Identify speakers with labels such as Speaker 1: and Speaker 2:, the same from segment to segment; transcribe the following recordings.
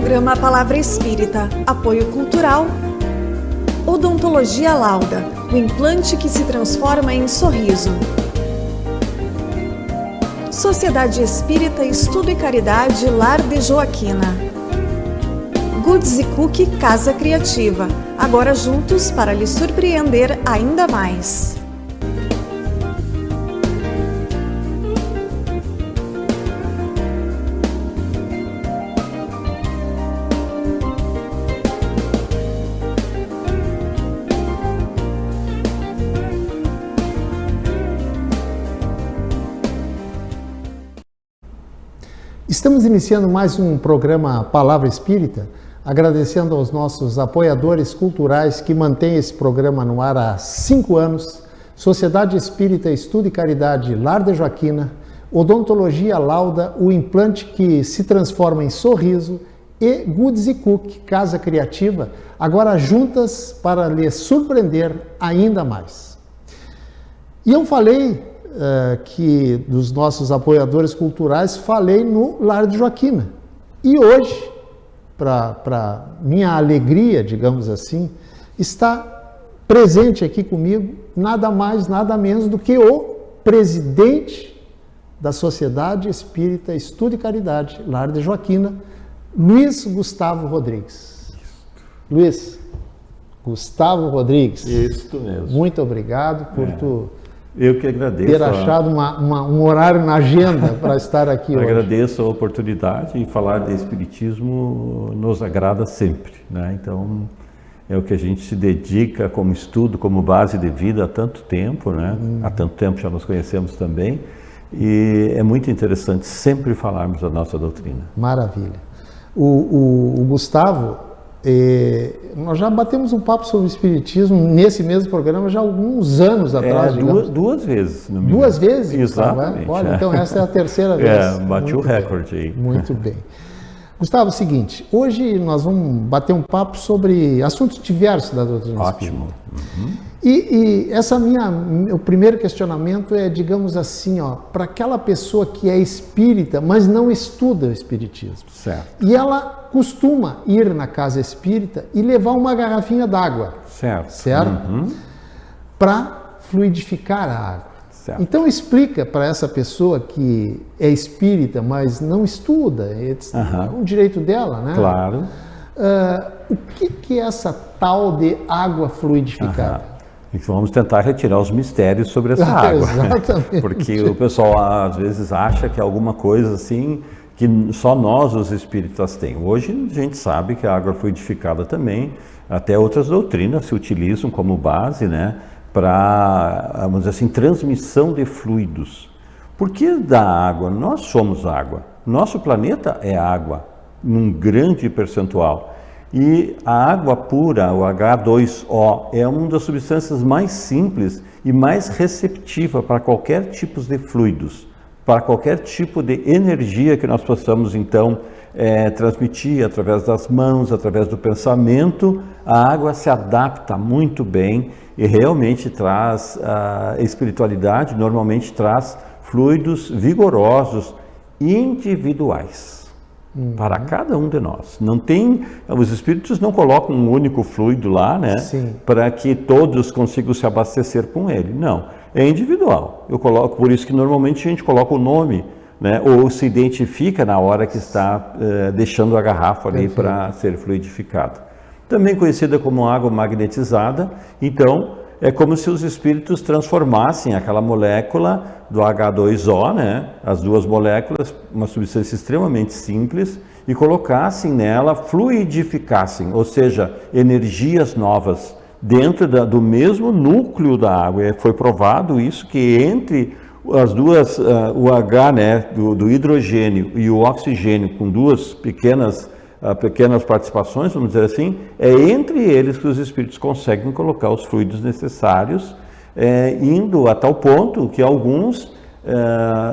Speaker 1: Programa Palavra Espírita, apoio cultural. Odontologia Lauda, o implante que se transforma em sorriso. Sociedade Espírita Estudo e Caridade Lar de Joaquina. Goods e Cookie Casa Criativa, agora juntos para lhe surpreender ainda mais.
Speaker 2: Estamos iniciando mais um programa Palavra Espírita, agradecendo aos nossos apoiadores culturais que mantêm esse programa no ar há 5 anos, Sociedade Espírita Estudo e Caridade Lar de Joaquina, Odontologia Lauda, o implante que se transforma em sorriso, e Goods e Cookie Casa Criativa, agora juntas para lhe surpreender ainda mais. E eu falei que dos nossos apoiadores culturais, falei no Lar de Joaquina. E hoje, para minha alegria, digamos assim, está presente aqui comigo nada mais, nada menos do que o presidente da Sociedade Espírita Estudo e Caridade Lar de Joaquina, Luiz Gustavo Rodrigues. Luiz Gustavo Rodrigues.
Speaker 3: Isso mesmo.
Speaker 2: Muito obrigado por
Speaker 3: Eu que agradeço.
Speaker 2: Ter achado um horário na agenda para estar aqui hoje.
Speaker 3: Agradeço a oportunidade e falar de Espiritismo nos agrada sempre, né? Então, é o que a gente se dedica como estudo, como base de vida há tanto tempo, né? Há tanto tempo já nos conhecemos também. E é muito interessante sempre falarmos da nossa doutrina.
Speaker 2: Maravilha. O Gustavo... nós já batemos um papo sobre o Espiritismo nesse mesmo programa já há alguns anos atrás.
Speaker 3: Duas vezes. Não me
Speaker 2: Duas vezes?
Speaker 3: Exatamente.
Speaker 2: Olha, então essa é a terceira vez.
Speaker 3: Bati o recorde aí.
Speaker 2: Muito bem. Gustavo, é o seguinte, hoje nós vamos bater um papo sobre assuntos diversos da doutrina espírita.
Speaker 3: Ótimo.
Speaker 2: E o primeiro questionamento é, digamos assim, para aquela pessoa que é espírita, mas não estuda o espiritismo.
Speaker 3: Certo.
Speaker 2: E ela costuma ir na casa espírita e levar uma garrafinha d'água.
Speaker 3: Certo.
Speaker 2: Para fluidificar a água.
Speaker 3: Certo.
Speaker 2: Então explica para essa pessoa que é espírita, mas não estuda, é um direito dela, né?
Speaker 3: Claro.
Speaker 2: O que é essa tal de água fluidificada?
Speaker 3: Então vamos tentar retirar os mistérios sobre essa água.
Speaker 2: Exatamente.
Speaker 3: Porque o pessoal às vezes acha que é alguma coisa assim que só nós, os espíritas, temos. Hoje a gente sabe que a água fluidificada também, até outras doutrinas se utilizam como base, né, para, vamos dizer assim, transmissão de fluidos. Por que da água? Nós somos água. Nosso planeta é água, num grande percentual. E a água pura, o H2O, é uma das substâncias mais simples e mais receptiva para qualquer tipo de fluidos, para qualquer tipo de energia que nós possamos, então, transmitir através das mãos, através do pensamento. A água se adapta muito bem e realmente traz a espiritualidade, normalmente traz fluidos vigorosos, individuais. Para cada um de nós. Não tem, os espíritos não colocam um único fluido lá, né? Para que todos consigam se abastecer com ele. Não, é individual. Eu coloco, por isso que normalmente a gente coloca o nome, né? Ou se identifica na hora que está deixando a garrafa ali para ser fluidificado. Também conhecida como água magnetizada. Então, é como se os espíritos transformassem aquela molécula do H2O, né, as duas moléculas, uma substância extremamente simples, e colocassem nela, fluidificassem, ou seja, energias novas dentro do mesmo núcleo da água. E foi provado isso, que entre as duas, o H, né, do hidrogênio e o oxigênio, com duas pequenas participações, vamos dizer assim, é entre eles que os espíritos conseguem colocar os fluidos necessários, indo a tal ponto que alguns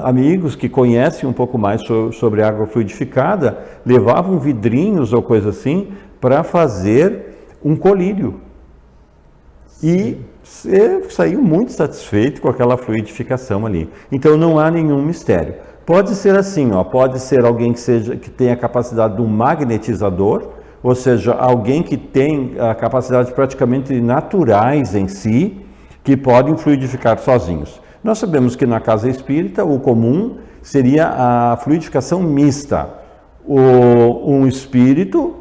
Speaker 3: amigos que conhecem um pouco mais sobre água fluidificada levavam vidrinhos ou coisa assim para fazer um colírio. E saiu muito satisfeito com aquela fluidificação ali. Então não há nenhum mistério. Pode ser assim, ó, pode ser alguém que tenha a capacidade de um magnetizador, ou seja, alguém que tem a capacidade praticamente naturais em si, que podem fluidificar sozinhos. Nós sabemos que na casa espírita o comum seria a fluidificação mista, um espírito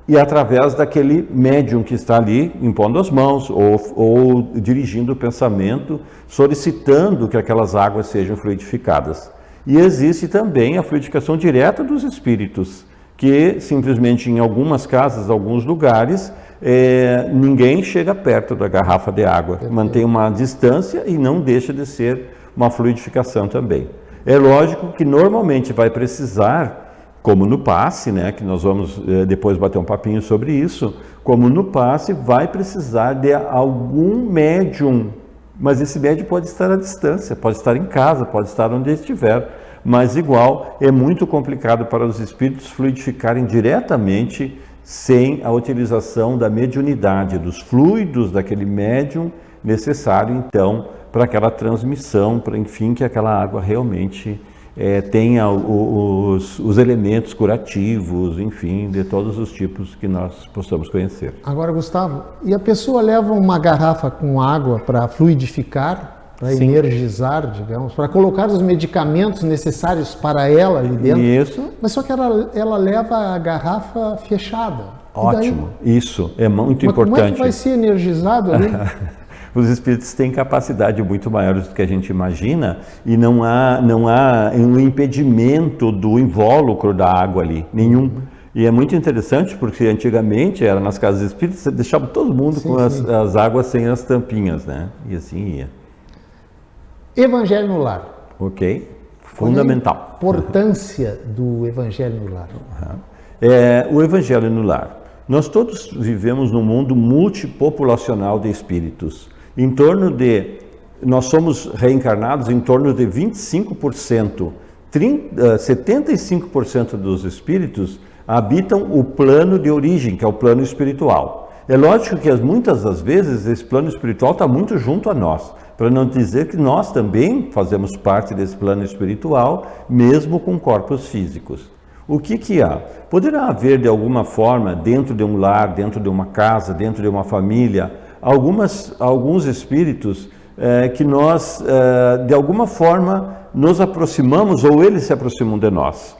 Speaker 3: e através daquele médium que está ali impondo as mãos ou dirigindo o pensamento, solicitando que aquelas águas sejam fluidificadas. E existe também a fluidificação direta dos espíritos, que simplesmente em algumas casas, alguns lugares, ninguém chega perto da garrafa de água, mantém uma distância e não deixa de ser uma fluidificação também. É lógico que normalmente vai precisar, como no passe, né, que nós vamos depois bater um papinho sobre isso, como no passe vai precisar de algum médium, mas esse médium pode estar à distância, pode estar em casa, pode estar onde estiver, mas igual é muito complicado para os espíritos fluidificarem diretamente sem a utilização da mediunidade, dos fluidos daquele médium necessário então para aquela transmissão, para enfim que aquela água realmente tenha os elementos curativos, enfim, de todos os tipos que nós possamos conhecer.
Speaker 2: Agora, Gustavo, e a pessoa leva uma garrafa com água para fluidificar, para energizar, digamos, para colocar os medicamentos necessários para ela ali dentro?
Speaker 3: Isso.
Speaker 2: Mas só que ela leva a garrafa fechada.
Speaker 3: Ótimo, isso é muito importante.
Speaker 2: Como é que vai ser energizado ali?
Speaker 3: Os espíritos têm capacidade muito maior do que a gente imagina e não há um impedimento do invólucro da água ali, nenhum. E é muito interessante porque antigamente era nas casas espíritas, você deixava todo mundo com as águas sem as tampinhas, né? E assim ia.
Speaker 2: Evangelho no lar.
Speaker 3: Ok, fundamental.
Speaker 2: Qual é a importância do Evangelho no lar?
Speaker 3: O Evangelho no lar. Nós todos vivemos num mundo multipopulacional de espíritos. Nós somos reencarnados em torno de 25%. 75% dos espíritos habitam o plano de origem, que é o plano espiritual. É lógico que muitas das vezes esse plano espiritual está muito junto a nós, para não dizer que nós também fazemos parte desse plano espiritual, mesmo com corpos físicos. O que há? Poderá haver de alguma forma, dentro de um lar, dentro de uma casa, dentro de uma família, alguns espíritos que nós, de alguma forma, nos aproximamos ou eles se aproximam de nós.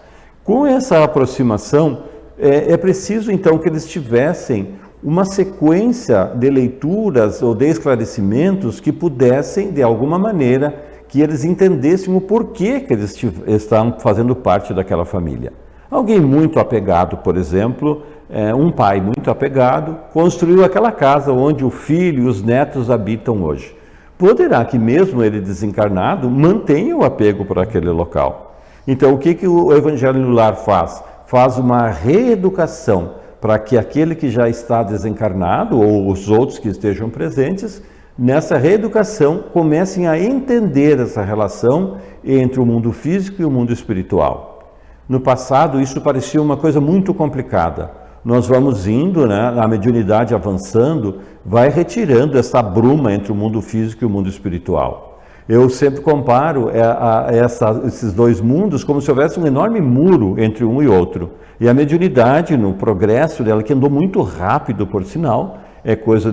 Speaker 3: Com essa aproximação, é preciso então que eles tivessem uma sequência de leituras ou de esclarecimentos que pudessem, de alguma maneira, que eles entendessem o porquê que eles estão fazendo parte daquela família. Alguém muito apegado, por exemplo, um pai muito apegado, construiu aquela casa onde o filho e os netos habitam hoje. Poderá que mesmo ele desencarnado mantenha o apego por aquele local. Então o que o Evangelho no Lar faz? Faz uma reeducação para que aquele que já está desencarnado ou os outros que estejam presentes, nessa reeducação comecem a entender essa relação entre o mundo físico e o mundo espiritual. No passado, isso parecia uma coisa muito complicada. Nós vamos indo, né, a mediunidade avançando, vai retirando essa bruma entre o mundo físico e o mundo espiritual. Eu sempre comparo esses dois mundos como se houvesse um enorme muro entre um e outro. E a mediunidade, no progresso dela, que andou muito rápido, por sinal, é coisa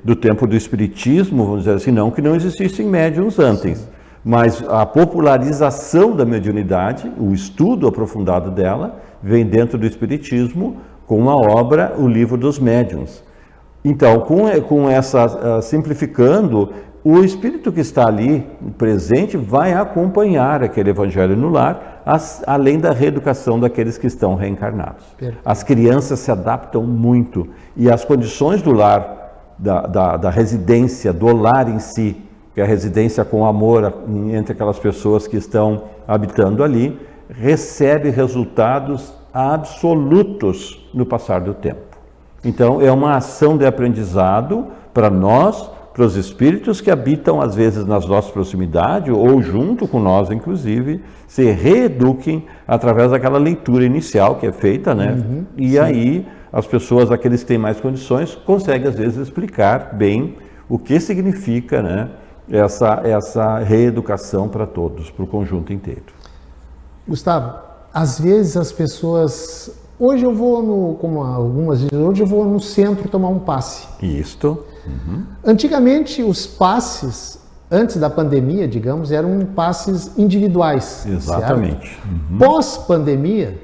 Speaker 3: do tempo do espiritismo, vamos dizer assim, não que não existissem médiuns antes. Mas a popularização da mediunidade, o estudo aprofundado dela, vem dentro do espiritismo com a obra O Livro dos Médiuns. Então, com essa simplificando, o espírito que está ali presente vai acompanhar aquele Evangelho no lar, além da reeducação daqueles que estão reencarnados. Perfeito. As crianças se adaptam muito e as condições do lar, da residência, do lar em si, que é a residência com amor entre aquelas pessoas que estão habitando ali, recebe resultados absolutos no passar do tempo. Então, é uma ação de aprendizado para nós, para os espíritos que habitam, às vezes, nas nossas proximidades, ou junto com nós, inclusive, se reeduquem através daquela leitura inicial que é feita, né? E aí, as pessoas, aqueles que têm mais condições, conseguem, às vezes, explicar bem o que significa, né, essa reeducação para todos, para o conjunto inteiro.
Speaker 2: Gustavo, às vezes as pessoas... Hoje eu vou, como algumas dizem, hoje eu vou no centro tomar um passe.
Speaker 3: Isto.
Speaker 2: Antigamente os passes, antes da pandemia, digamos, eram passes individuais.
Speaker 3: Exatamente.
Speaker 2: Pós-pandemia,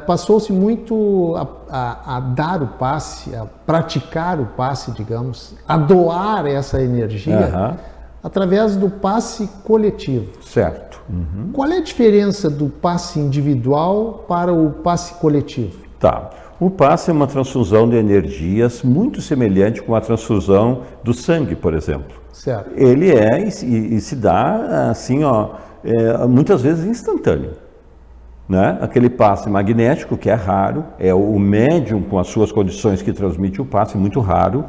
Speaker 2: passou-se muito a dar o passe, a praticar o passe, digamos, a doar essa energia através do passe coletivo.
Speaker 3: Certo.
Speaker 2: Qual é a diferença do passe individual para o passe coletivo?
Speaker 3: Tá. O passe é uma transfusão de energias muito semelhante com a transfusão do sangue, por exemplo.
Speaker 2: Certo.
Speaker 3: Ele e se dá assim, muitas vezes instantâneo. Né? Aquele passe magnético, que é raro, é o médium com as suas condições que transmite o passe, muito raro.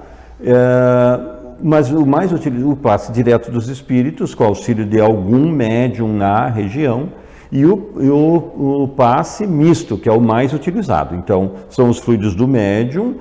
Speaker 3: Mas o mais utilizado, o passe direto dos espíritos, com auxílio de algum médium na região, e o passe misto, que é o mais utilizado. Então, são os fluidos do médium,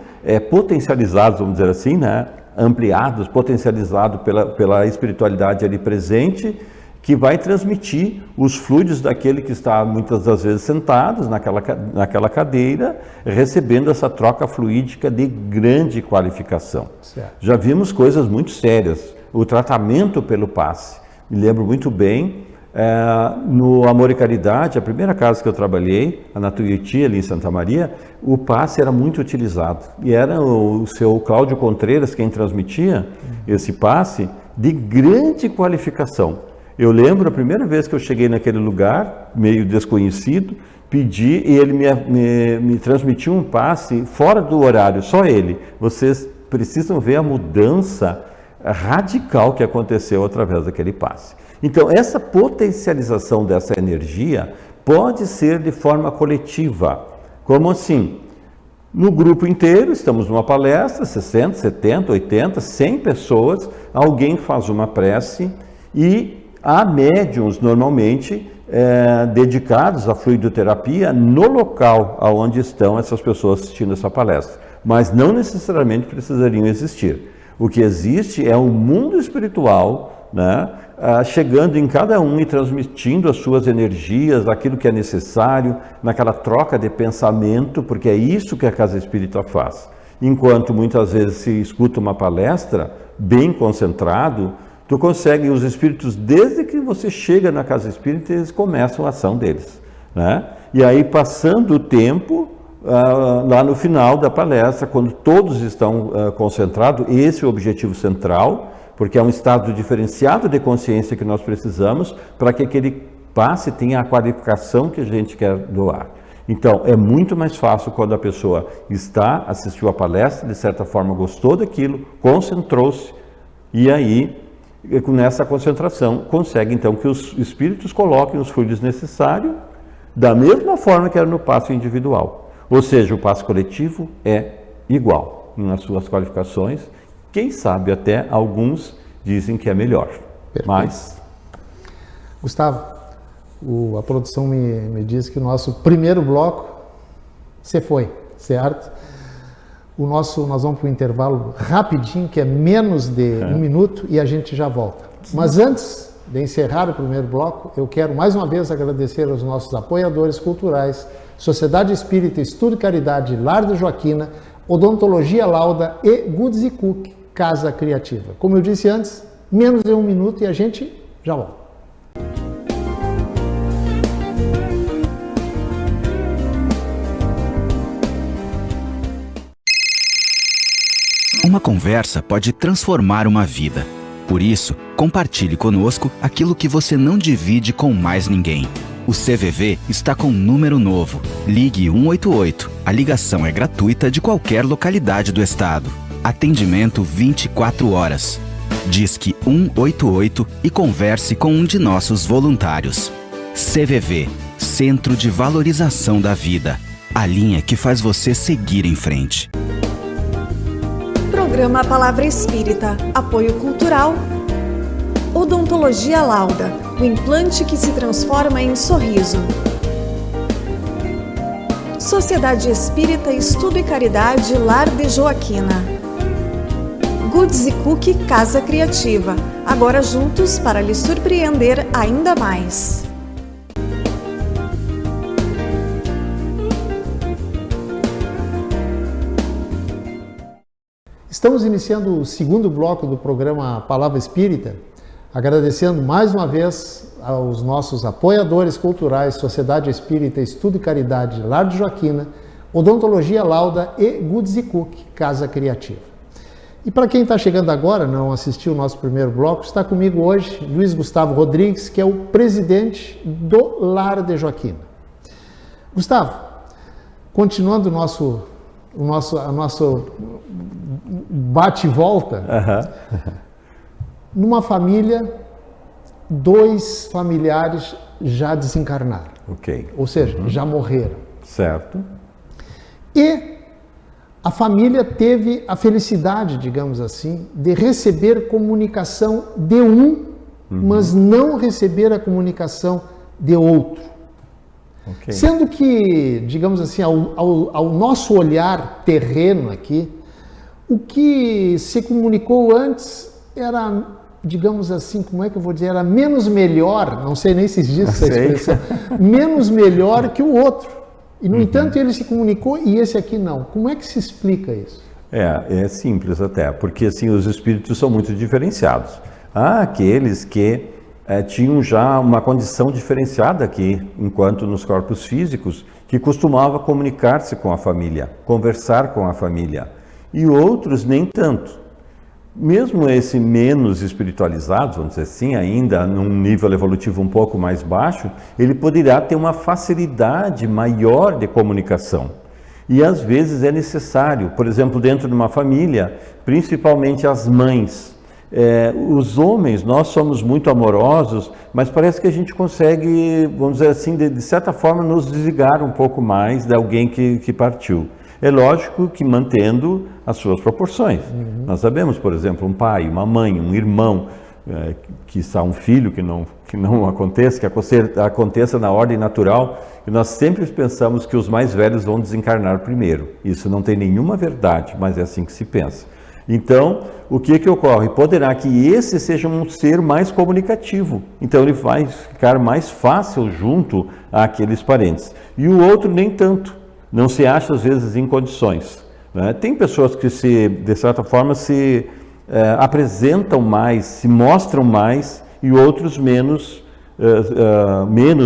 Speaker 3: potencializados, vamos dizer assim, né? Ampliados, potencializados pela espiritualidade ali presente, que vai transmitir os fluidos daquele que está muitas das vezes sentados naquela cadeira, recebendo essa troca fluídica de grande qualificação.
Speaker 2: Certo.
Speaker 3: Já vimos coisas muito sérias. O tratamento pelo passe. Me lembro muito bem, no Amor e Caridade, a primeira casa que eu trabalhei, a Natuiuti, ali em Santa Maria, o passe era muito utilizado. E era o seu Cláudio Contreiras quem transmitia esse passe de grande qualificação. Eu lembro a primeira vez que eu cheguei naquele lugar, meio desconhecido, pedi e ele me transmitiu um passe fora do horário, só ele. Vocês precisam ver a mudança radical que aconteceu através daquele passe. Então, essa potencialização dessa energia pode ser de forma coletiva. Como assim? No grupo inteiro, estamos numa palestra, 60, 70, 80, 100 pessoas, alguém faz uma prece e há médiuns, normalmente, dedicados à fluidoterapia no local onde estão essas pessoas assistindo essa palestra. Mas não necessariamente precisariam existir. O que existe é um mundo espiritual, né, chegando em cada um e transmitindo as suas energias, aquilo que é necessário, naquela troca de pensamento, porque é isso que a Casa Espírita faz. Enquanto muitas vezes se escuta uma palestra bem concentrado, tu consegue, os espíritos, desde que você chega na Casa Espírita, eles começam a ação deles, né? E aí, passando o tempo, lá no final da palestra, quando todos estão concentrados, esse é o objetivo central, porque é um estado diferenciado de consciência que nós precisamos para que aquele passe tenha a qualificação que a gente quer doar. Então, é muito mais fácil quando a pessoa assistiu a palestra, de certa forma gostou daquilo, concentrou-se, e aí, nessa concentração, consegue então que os espíritos coloquem os fluidos necessários da mesma forma que era no passo individual. Ou seja, o passo coletivo é igual nas suas qualificações. Quem sabe até alguns dizem que é melhor.
Speaker 2: Perfeito.
Speaker 3: Mas...
Speaker 2: Gustavo, a produção me diz que o nosso primeiro bloco, você foi, certo? Nós vamos para o intervalo rapidinho, que é menos de um minuto, e a gente já volta. Mas antes de encerrar o primeiro bloco, eu quero mais uma vez agradecer aos nossos apoiadores culturais, Sociedade Espírita Estudo e Caridade Lar de Joaquina, Odontologia Lauda e Goods Cook Casa Criativa. Como eu disse antes, menos de um minuto e a gente já volta.
Speaker 4: Uma conversa pode transformar uma vida. Por isso, compartilhe conosco aquilo que você não divide com mais ninguém. O CVV está com um número novo. Ligue 188. A ligação é gratuita de qualquer localidade do estado. Atendimento 24 horas. Disque 188 e converse com um de nossos voluntários. CVV, Centro de Valorização da Vida. A linha que faz você seguir em frente.
Speaker 1: Programa Palavra Espírita. Apoio cultural. Odontologia Lauda. O implante que se transforma em sorriso. Sociedade Espírita Estudo e Caridade Lar de Joaquina. Goods Cook Casa Criativa. Agora juntos para lhe surpreender ainda mais.
Speaker 2: Estamos iniciando o segundo bloco do programa Palavra Espírita, agradecendo mais uma vez aos nossos apoiadores culturais, Sociedade Espírita, Estudo e Caridade, Lar de Joaquina, Odontologia Lauda e Goods Cook, Casa Criativa. E para quem está chegando agora, não assistiu o nosso primeiro bloco, está comigo hoje Luiz Gustavo Rodrigues, que é o presidente do Lar de Joaquina. Gustavo, continuando o nosso bate e volta, numa família, 2 familiares já desencarnaram.
Speaker 3: Ok.
Speaker 2: Ou seja, já morreram.
Speaker 3: Certo.
Speaker 2: E a família teve a felicidade, digamos assim, de receber comunicação de um, mas não receber a comunicação de outro.
Speaker 3: Okay.
Speaker 2: Sendo que, digamos assim, ao nosso olhar terreno aqui, o que se comunicou antes era, digamos assim, como é que eu vou dizer, era menos melhor, não sei nem se existe essa expressão, menos melhor que o outro. E, no entanto, ele se comunicou e esse aqui não. Como é que se explica isso?
Speaker 3: É simples até, porque assim, os espíritos são muito diferenciados. Há aqueles que tinham já uma condição diferenciada aqui, enquanto nos corpos físicos, que costumava comunicar-se com a família, conversar com a família. E outros nem tanto. Mesmo esse menos espiritualizado, vamos dizer assim, ainda num nível evolutivo um pouco mais baixo, ele poderá ter uma facilidade maior de comunicação. E às vezes é necessário, por exemplo, dentro de uma família, principalmente as mães. Os homens, nós somos muito amorosos, mas parece que a gente consegue, vamos dizer assim, de certa forma, nos desligar um pouco mais de alguém que partiu. É lógico que mantendo as suas proporções. Nós sabemos, por exemplo, um pai, uma mãe, um irmão, que está um filho, que não aconteça, que aconteça na ordem natural, e nós sempre pensamos que os mais velhos vão desencarnar primeiro. Isso não tem nenhuma verdade, mas é assim que se pensa. Então, o que ocorre? Poderá que esse seja um ser mais comunicativo, então ele vai ficar mais fácil junto àqueles parentes. E o outro nem tanto, não se acha às vezes em condições. Né? Tem pessoas que de certa forma, se apresentam mais, se mostram mais, e outros menos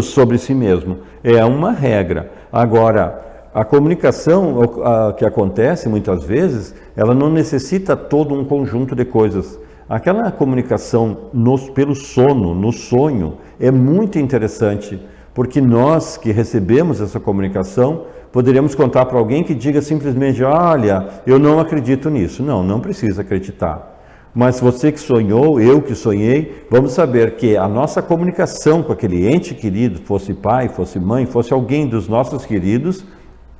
Speaker 3: sobre si mesmo. É uma regra. Agora, a comunicação que acontece muitas vezes, ela não necessita todo um conjunto de coisas. Aquela comunicação pelo sono, no sonho, é muito interessante, porque nós que recebemos essa comunicação, poderíamos contar para alguém que diga simplesmente, olha, eu não acredito nisso. Não precisa acreditar. Mas você que sonhou, eu que sonhei, vamos saber que a nossa comunicação com aquele ente querido, fosse pai, fosse mãe, fosse alguém dos nossos queridos,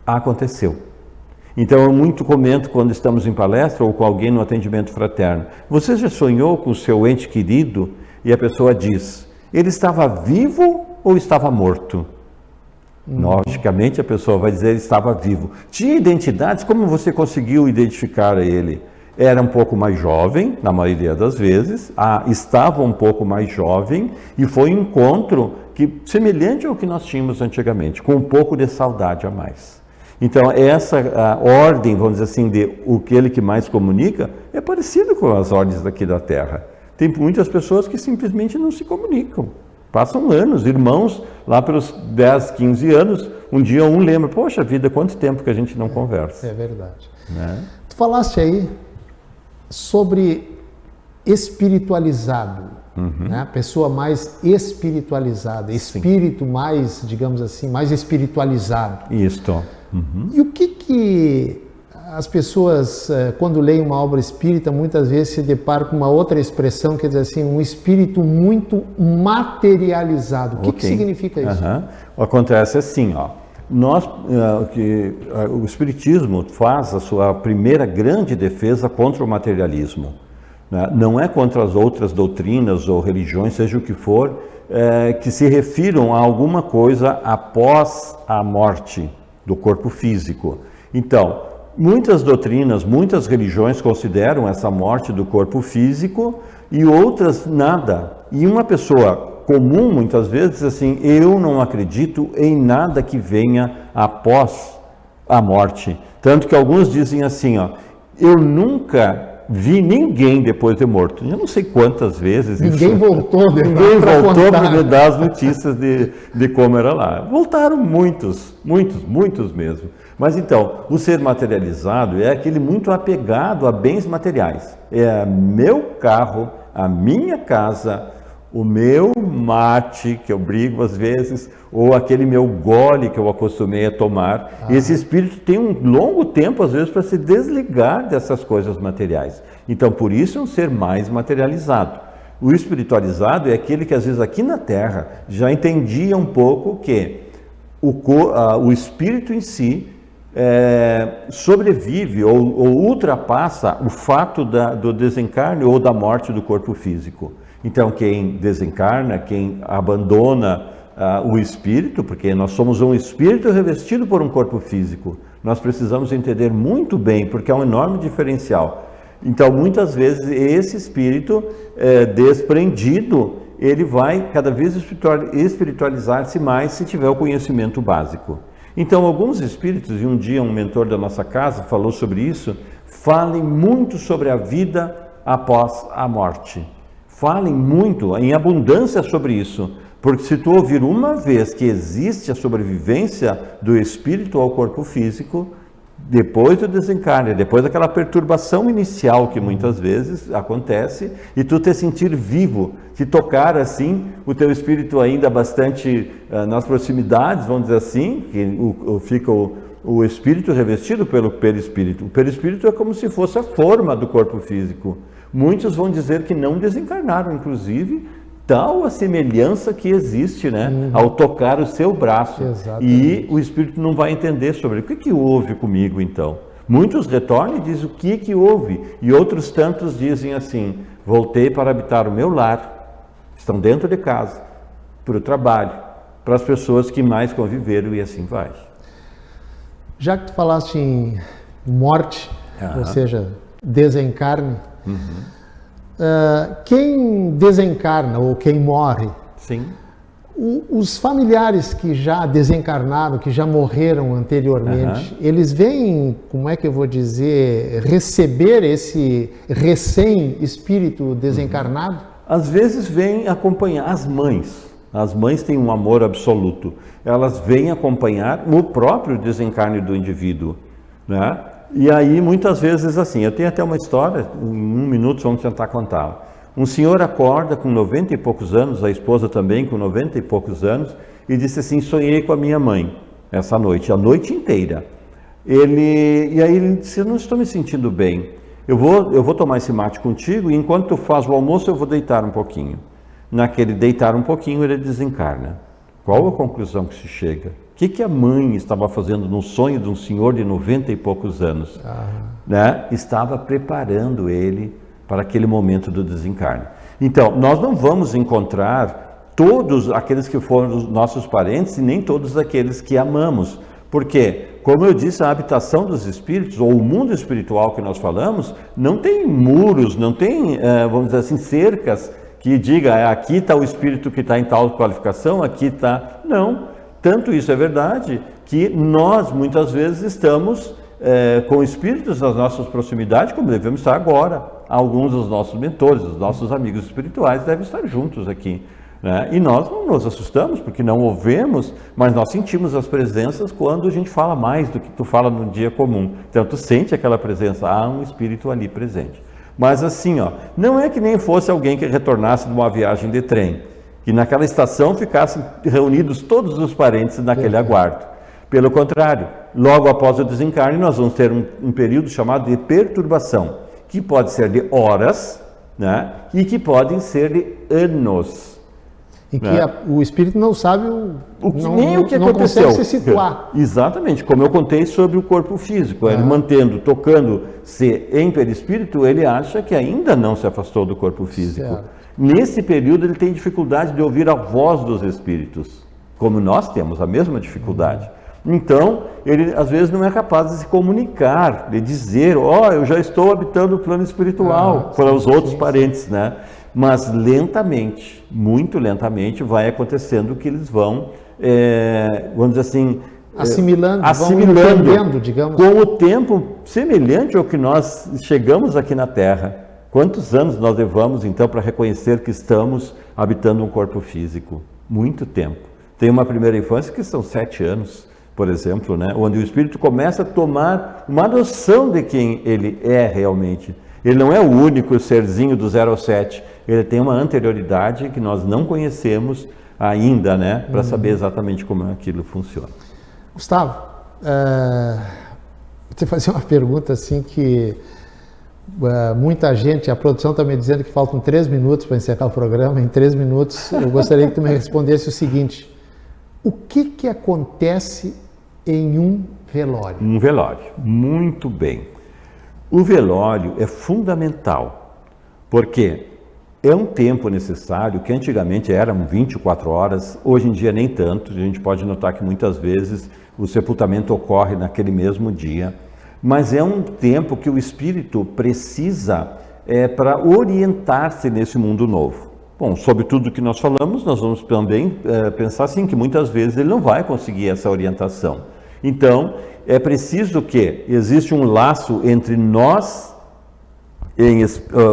Speaker 3: aconteceu. Então eu muito comento quando estamos em palestra ou com alguém no atendimento fraterno. Você já sonhou com o seu ente querido? E a pessoa diz, ele estava vivo ou estava morto? Logicamente a pessoa vai dizer, ele estava vivo. Tinha identidades, como você conseguiu identificar ele? Era um pouco mais jovem, na maioria das vezes, estava um pouco mais jovem e foi um encontro semelhante ao que nós tínhamos antigamente, com um pouco de saudade a mais. Então, essa ordem, vamos dizer assim, de aquele que mais comunica, é parecido com as ordens daqui da Terra. Tem muitas pessoas que simplesmente não se comunicam. Passam anos, irmãos, lá pelos 10, 15 anos, um dia um lembra, poxa vida, quanto tempo que a gente não conversa.
Speaker 2: É verdade.
Speaker 3: Né?
Speaker 2: Tu falaste aí sobre espiritualizado, né? A pessoa mais espiritualizada, espírito mais, digamos assim, mais espiritualizado.
Speaker 3: Isto.
Speaker 2: E o que as pessoas, quando leem uma obra espírita, muitas vezes se deparam com uma outra expressão, quer dizer assim, um espírito muito materializado. O que significa isso?
Speaker 3: Acontece assim, ó. O Espiritismo faz a sua primeira grande defesa contra o materialismo. Né? Não é contra as outras doutrinas ou religiões, seja o que for, que se refiram a alguma coisa após a morte do corpo físico. Então, muitas doutrinas, muitas religiões consideram essa morte do corpo físico e outras nada. E uma pessoa comum, muitas vezes, assim, eu não acredito em nada que venha após a morte. Tanto que alguns dizem assim, ó, eu nunca vi ninguém depois de morto. Eu não sei quantas vezes.
Speaker 2: Ninguém voltou
Speaker 3: Ninguém voltou para me dar as notícias de como era lá. Voltaram muitos mesmo. Mas então, o ser materializado é aquele muito apegado a bens materiais. É meu carro, a minha casa, o meu mate, que eu brigo às vezes, ou aquele meu gole que eu acostumei a tomar. Esse espírito tem um longo tempo, às vezes, para se desligar dessas coisas materiais. Então, por isso é um ser mais materializado. O espiritualizado é aquele que, às vezes, aqui na Terra, já entendia um pouco que o espírito em si sobrevive ou ultrapassa o fato do desencarne ou da morte do corpo físico. Então, quem desencarna, quem abandona o espírito, porque nós somos um espírito revestido por um corpo físico, nós precisamos entender muito bem, porque é um enorme diferencial. Então, muitas vezes, esse espírito desprendido, ele vai cada vez espiritualizar-se mais se tiver o conhecimento básico. Então, alguns espíritos, e um dia um mentor da nossa casa falou sobre isso, falem muito sobre a vida após a morte. Falem muito, em abundância sobre isso, porque se tu ouvir uma vez que existe a sobrevivência do espírito ao corpo físico, depois do desencarne, depois daquela perturbação inicial que muitas vezes acontece, e tu te sentir vivo, te tocar assim, o teu espírito ainda bastante nas proximidades, vamos dizer assim, que fica o espírito revestido pelo perispírito. O perispírito é como se fosse a forma do corpo físico. Muitos vão dizer que não desencarnaram, inclusive, tal a semelhança que existe, né, ao tocar o seu braço.
Speaker 2: Exatamente.
Speaker 3: E o espírito não vai entender sobre o que houve comigo, então. Muitos retornam e dizem o que houve, e outros tantos dizem assim: voltei para habitar o meu lar, estão dentro de casa, para o trabalho, para as pessoas que mais conviveram, e assim vai.
Speaker 2: Já que tu falaste em morte, ou seja, desencarne, quem desencarna ou quem morre,
Speaker 3: sim,
Speaker 2: os familiares que já desencarnaram, que já morreram anteriormente, eles vêm, como é que eu vou dizer, receber esse recém-espírito desencarnado?
Speaker 3: Às vezes vêm acompanhar as mães. As mães têm um amor absoluto. Elas vêm acompanhar o próprio desencarne do indivíduo, né? E aí, muitas vezes, assim, eu tenho até uma história, em 1 minuto vamos tentar contá-la. Um senhor acorda com 90 e poucos anos, a esposa também com 90 e poucos anos, e disse assim: sonhei com a minha mãe essa noite, a noite inteira. E aí ele disse: eu não estou me sentindo bem, eu vou tomar esse mate contigo, e enquanto tu faz o almoço eu vou deitar um pouquinho. Naquele deitar um pouquinho ele desencarna. Qual a conclusão que se chega? O que a mãe estava fazendo no sonho de um senhor de 90 e poucos anos? Né? Estava preparando ele para aquele momento do desencarne. Então, nós não vamos encontrar todos aqueles que foram os nossos parentes e nem todos aqueles que amamos. Porque, como eu disse, a habitação dos espíritos, ou o mundo espiritual que nós falamos, não tem muros, não tem, vamos dizer assim, cercas que diga, aqui está o espírito que está em tal qualificação, aqui está... Não. Tanto isso é verdade que nós, muitas vezes, estamos com espíritos nas nossas proximidades, como devemos estar agora. Alguns dos nossos mentores, os nossos amigos espirituais devem estar juntos aqui, né? E nós não nos assustamos, porque não ouvemos, mas nós sentimos as presenças quando a gente fala mais do que tu fala no dia comum. Então, tu sente aquela presença, há um espírito ali presente. Mas assim, ó, não é que nem fosse alguém que retornasse de uma viagem de trem, que naquela estação ficassem reunidos todos os parentes naquele aguardo. Pelo contrário, logo após o desencarne, nós vamos ter um período chamado de perturbação, que pode ser de horas, né, e que podem ser de anos.
Speaker 2: Em que o espírito não sabe
Speaker 3: nem o que
Speaker 2: não
Speaker 3: aconteceu.
Speaker 2: Consegue se situar.
Speaker 3: Exatamente, como eu contei sobre o corpo físico. Ele mantendo, tocando-se em perispírito, ele acha que ainda não se afastou do corpo físico.
Speaker 2: Certo.
Speaker 3: Nesse período ele tem dificuldade de ouvir a voz dos espíritos, como nós temos a mesma dificuldade. Então, ele às vezes não é capaz de se comunicar, de dizer, eu já estou habitando o plano espiritual para os outros parentes, né? Mas lentamente, muito lentamente, vai acontecendo que eles vão, vamos dizer assim,
Speaker 2: assimilando, vão entendendo, digamos.
Speaker 3: Com o tempo semelhante ao que nós chegamos aqui na Terra. Quantos anos nós levamos, então, para reconhecer que estamos habitando um corpo físico? Muito tempo. Tem uma primeira infância que são 7 anos, por exemplo, né? Onde o espírito começa a tomar uma noção de quem ele é realmente. Ele não é o único serzinho do 0 ao 7. Ele tem uma anterioridade que nós não conhecemos ainda, né? Para saber exatamente como aquilo funciona.
Speaker 2: Gustavo, vou te fazer uma pergunta assim que muita gente, a produção está me dizendo que faltam 3 minutos para encerrar o programa. Em 3 minutos eu gostaria que tu me respondesse o seguinte: o que acontece em um velório?
Speaker 3: Um velório, muito bem. O velório é fundamental, porque é um tempo necessário que antigamente eram 24 horas, hoje em dia nem tanto. A gente pode notar que muitas vezes o sepultamento ocorre naquele mesmo dia, mas é um tempo que o espírito precisa para orientar-se nesse mundo novo. Bom, sobre tudo que nós falamos, nós vamos também pensar assim, que muitas vezes ele não vai conseguir essa orientação. Então, é preciso que existe um laço entre nós,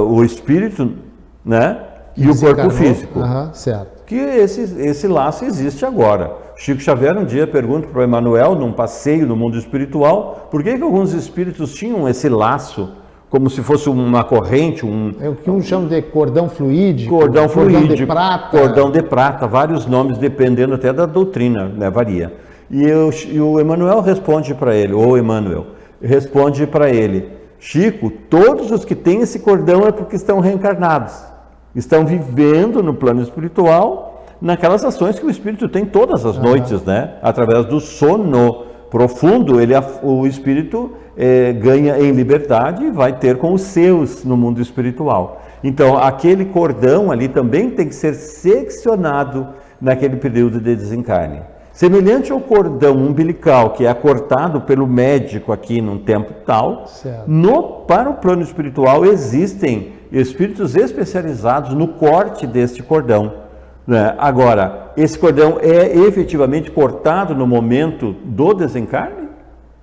Speaker 3: o espírito, né, e o corpo físico.
Speaker 2: Certo.
Speaker 3: Que esse laço existe agora. Chico Xavier um dia pergunta para o Emmanuel, num passeio no mundo espiritual, por que alguns espíritos tinham esse laço, como se fosse uma corrente,
Speaker 2: é o que uns chamam de cordão fluídico,
Speaker 3: cordão
Speaker 2: de prata.
Speaker 3: Cordão de prata, vários nomes, dependendo até da doutrina, né, varia. E o Emmanuel responde para ele, ou Emmanuel, responde para ele: Chico, todos os que têm esse cordão é porque estão reencarnados, estão vivendo no plano espiritual, naquelas ações que o espírito tem todas as noites, né? Através do sono profundo, o espírito ganha em liberdade e vai ter com os seus no mundo espiritual. Então, aquele cordão ali também tem que ser seccionado naquele período de desencarne. Semelhante ao cordão umbilical, que é cortado pelo médico aqui num tempo tal, para o plano espiritual existem espíritos especializados no corte deste cordão, né? Agora, esse cordão é efetivamente cortado no momento do desencarne?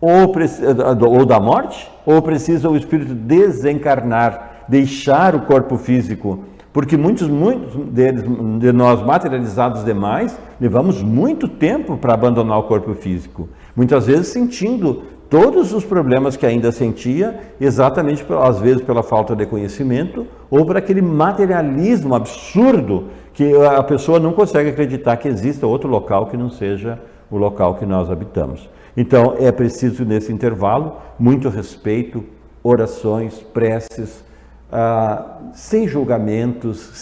Speaker 3: Ou da morte? Ou precisa o espírito desencarnar, deixar o corpo físico? Porque muitos de nós materializados demais, levamos muito tempo para abandonar o corpo físico. Muitas vezes sentindo todos os problemas que ainda sentia, exatamente, às vezes, pela falta de conhecimento, ou por aquele materialismo absurdo que a pessoa não consegue acreditar que exista outro local que não seja o local que nós habitamos. Então, é preciso, nesse intervalo, muito respeito, orações, preces, sem julgamentos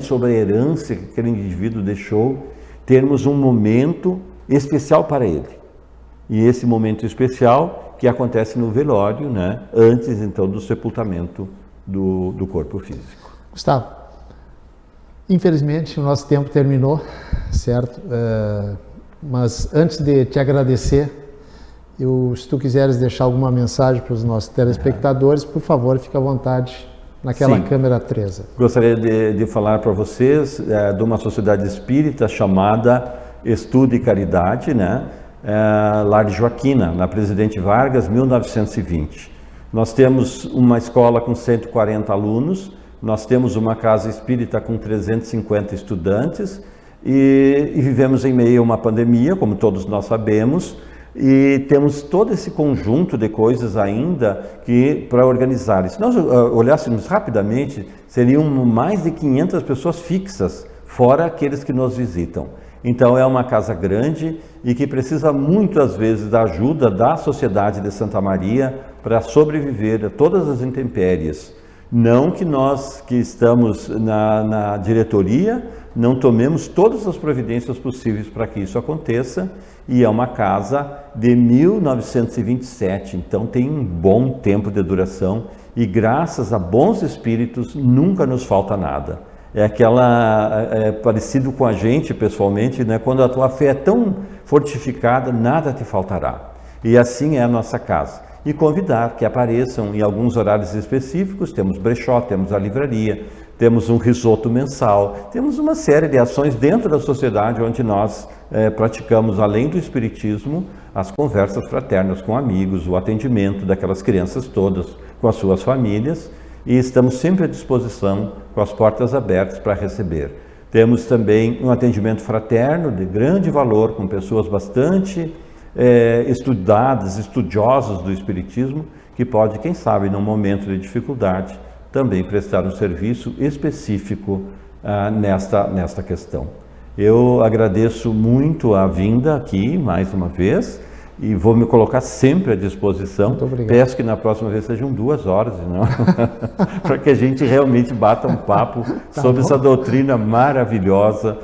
Speaker 3: sobre a herança que aquele indivíduo deixou, termos um momento especial para ele. E esse momento especial que acontece no velório, né, antes então do sepultamento do corpo físico.
Speaker 2: Gustavo, infelizmente o nosso tempo terminou, certo? Mas antes de te agradecer, se tu quiseres deixar alguma mensagem para os nossos telespectadores, por favor, fique à vontade naquela câmera 13.
Speaker 3: Gostaria de falar para vocês de uma sociedade espírita chamada Estudo e Caridade, né? Lar de Joaquina, na Presidente Vargas, 1920. Nós temos uma escola com 140 alunos, nós temos uma casa espírita com 350 estudantes e vivemos em meio a uma pandemia, como todos nós sabemos, e temos todo esse conjunto de coisas ainda para organizar. Se nós olhássemos rapidamente, seriam mais de 500 pessoas fixas, fora aqueles que nos visitam. Então é uma casa grande e que precisa muitas vezes da ajuda da Sociedade de Santa Maria para sobreviver a todas as intempéries. Não que nós que estamos na diretoria não tomemos todas as providências possíveis para que isso aconteça, e é uma casa de 1927, então tem um bom tempo de duração e graças a bons espíritos nunca nos falta nada. É parecido com a gente pessoalmente, né? Quando a tua fé é tão fortificada, nada te faltará. E assim é a nossa casa. E convidar que apareçam em alguns horários específicos, temos brechó, temos a livraria, temos um risoto mensal, temos uma série de ações dentro da sociedade onde nós praticamos, além do espiritismo, as conversas fraternas com amigos, o atendimento daquelas crianças todas com as suas famílias, e estamos sempre à disposição, com as portas abertas para receber. Temos também um atendimento fraterno de grande valor, com pessoas bastante estudadas, estudiosos do Espiritismo, que pode, quem sabe, num momento de dificuldade, também prestar um serviço específico nesta questão. Eu agradeço muito a vinda aqui, mais uma vez, e vou me colocar sempre à disposição.
Speaker 2: Muito obrigado.
Speaker 3: Peço que na próxima vez sejam 2 horas, não? Para que a gente realmente bata um papo sobre essa doutrina maravilhosa,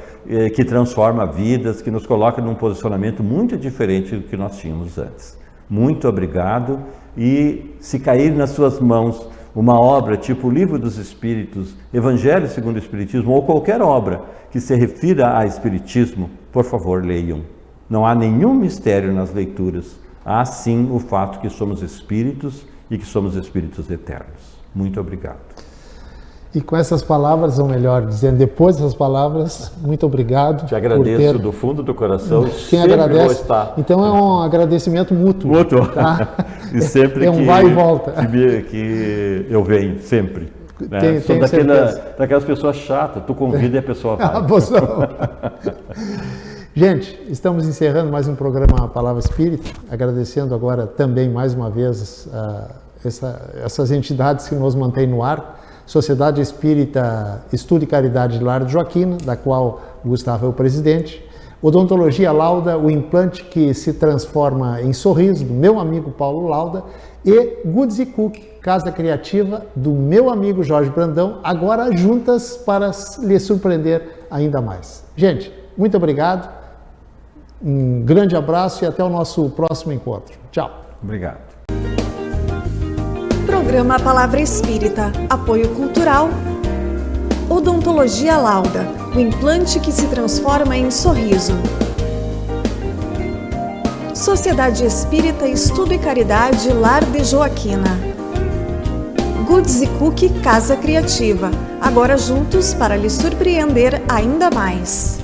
Speaker 3: que transforma vidas, que nos coloca num posicionamento muito diferente do que nós tínhamos antes. Muito obrigado, e se cair nas suas mãos uma obra tipo o Livro dos Espíritos, Evangelho segundo o Espiritismo, ou qualquer obra que se refira a Espiritismo, por favor, leiam. Não há nenhum mistério nas leituras. Há sim o fato que somos espíritos e que somos espíritos eternos. Muito obrigado.
Speaker 2: E com essas palavras, ou melhor dizendo, depois dessas palavras, muito obrigado.
Speaker 3: Te agradeço do fundo do coração.
Speaker 2: Quem agradece. Então é um agradecimento mútuo.
Speaker 3: Mútuo.
Speaker 2: Tá?
Speaker 3: E sempre
Speaker 2: é um vai e volta.
Speaker 3: Que eu venho, sempre. Né?
Speaker 2: Sou
Speaker 3: daquelas pessoas chatas, tu convida e a pessoa vai.
Speaker 2: Gente, estamos encerrando mais um programa Palavra Espírita, agradecendo agora também mais uma vez essas entidades que nos mantêm no ar. Sociedade Espírita Estudo e Caridade Lar de Joaquina, da qual o Gustavo é o presidente. Odontologia Lauda, o implante que se transforma em sorriso, do meu amigo Paulo Lauda. E Goods Cook, Casa Criativa, do meu amigo Jorge Brandão, agora juntas para lhe surpreender ainda mais. Gente, muito obrigado, um grande abraço e até o nosso próximo encontro. Tchau.
Speaker 3: Obrigado.
Speaker 1: Programa Palavra Espírita, apoio cultural. Odontologia Lauda, o implante que se transforma em sorriso. Sociedade Espírita Estudo e Caridade Lar de Joaquina. Goods Cook Casa Criativa, agora juntos para lhe surpreender ainda mais.